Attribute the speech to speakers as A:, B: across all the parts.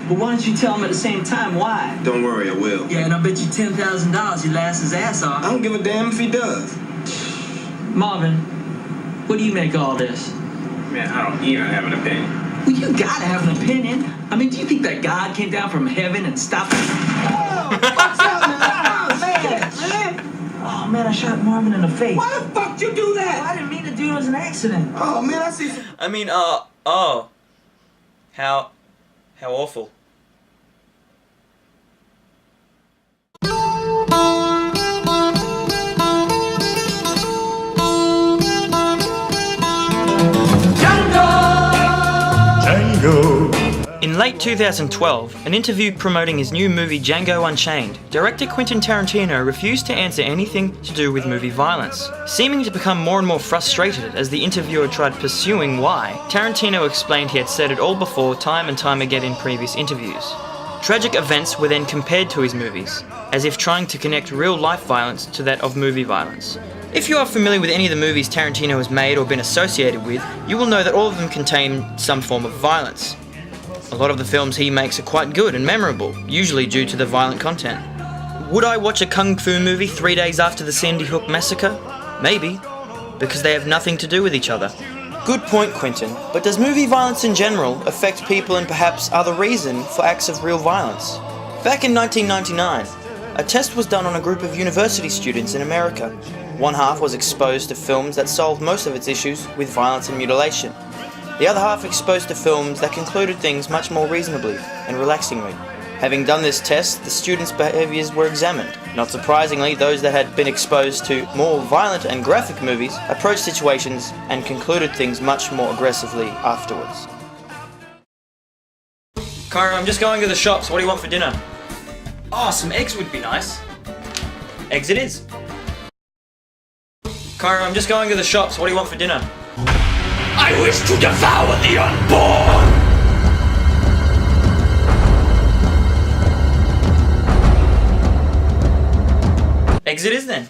A: Well, why don't you tell him at the same time why?
B: Don't worry, I will.
A: Yeah, and I'll bet you $10,000 he laughs his ass off.
B: I don't give a damn if he does.
A: Marvin, what do you make of all this?
B: Man, I don't even have an opinion.
A: Well, you gotta have an opinion. I mean, do you think that God came down from heaven and stopped him? Oh, what's up, man? Oh, man, I shot Marvin in the face.
B: Why the fuck you do that?
A: Well, I didn't mean to do it. It was an accident.
B: Oh, man, I see some...
C: How awful. In late 2012, an interview promoting his new movie Django Unchained, director Quentin Tarantino refused to answer anything to do with movie violence. Seeming to become more and more frustrated as the interviewer tried pursuing why, Tarantino explained he had said it all before time and time again in previous interviews. Tragic events were then compared to his movies, as if trying to connect real-life violence to that of movie violence. If you are familiar with any of the movies Tarantino has made or been associated with, you will know that all of them contain some form of violence. A lot of the films he makes are quite good and memorable, usually due to the violent content. Would I watch a kung fu movie 3 days after the Sandy Hook massacre? Maybe, because they have nothing to do with each other. Good point, Quentin, but does movie violence in general affect people and perhaps are the reason for acts of real violence? Back in 1999, a test was done on a group of university students in America. One half was exposed to films that solved most of its issues with violence and mutilation. The other half exposed to films that concluded things much more reasonably and relaxingly. Having done this test, the students' behaviours were examined. Not surprisingly, those that had been exposed to more violent and graphic movies approached situations and concluded things much more aggressively afterwards. Cairo, I'm just going to the shops. What do you want for dinner? Oh, some eggs would be nice. Eggs it is. Cairo, I'm just going to the shops. What do you want for dinner?
D: I wish to devour the unborn!
C: Eggs it is then.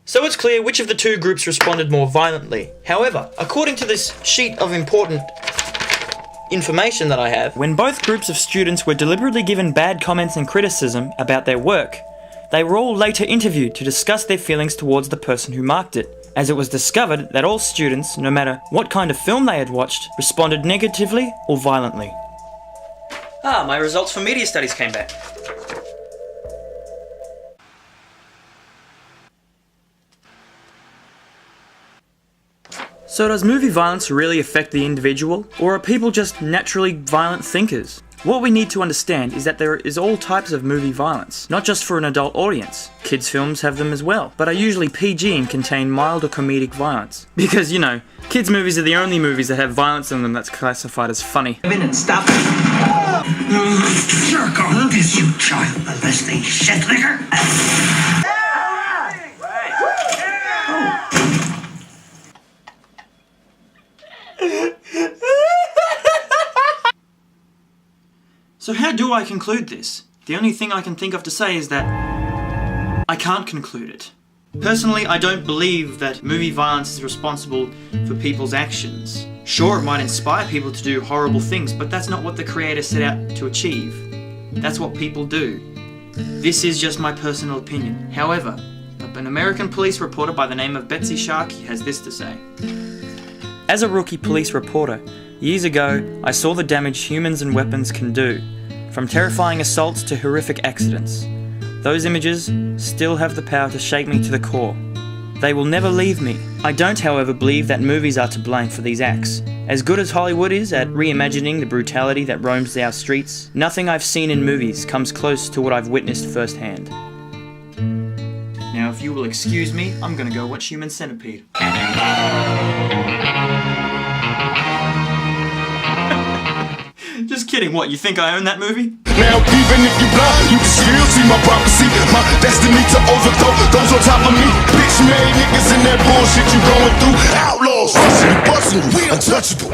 C: So it's clear which of the two groups responded more violently. However, according to this sheet of important information that I have, when both groups of students were deliberately given bad comments and criticism about their work, they were all later interviewed to discuss their feelings towards the person who marked it, as it was discovered that all students, no matter what kind of film they had watched, responded negatively or violently. Ah, my results for media studies came back. So does movie violence really affect the individual, or are people just naturally violent thinkers? What we need to understand is that there is all types of movie violence, not just for an adult audience. Kids' films have them as well, but are usually PG and contain mild or comedic violence. Because, you know, kids' movies are the only movies that have violence in them that's classified as funny.
A: And stop.
D: You're gonna this, you child molesting shit liquor!
C: So how do I conclude this? The only thing I can think of to say is that I can't conclude it. Personally, I don't believe that movie violence is responsible for people's actions. Sure, it might inspire people to do horrible things, but that's not what the creator set out to achieve. That's what people do. This is just my personal opinion. However, an American police reporter by the name of Betsy Sharkey has this to say. As a rookie police reporter, years ago, I saw the damage humans and weapons can do, from terrifying assaults to horrific accidents. Those images still have the power to shake me to the core. They will never leave me. I don't, however, believe that movies are to blame for these acts. As good as Hollywood is at reimagining the brutality that roams our streets, nothing I've seen in movies comes close to what I've witnessed firsthand. Now, if you will excuse me, I'm gonna go watch Human Centipede. Just kidding, what, you think I own that movie?
E: Now even if you blind, you can still see my prophecy. My destiny to overthrow those on top of me. Bitch made niggas in that bullshit you going through. Outlaws, busting, we untouchable.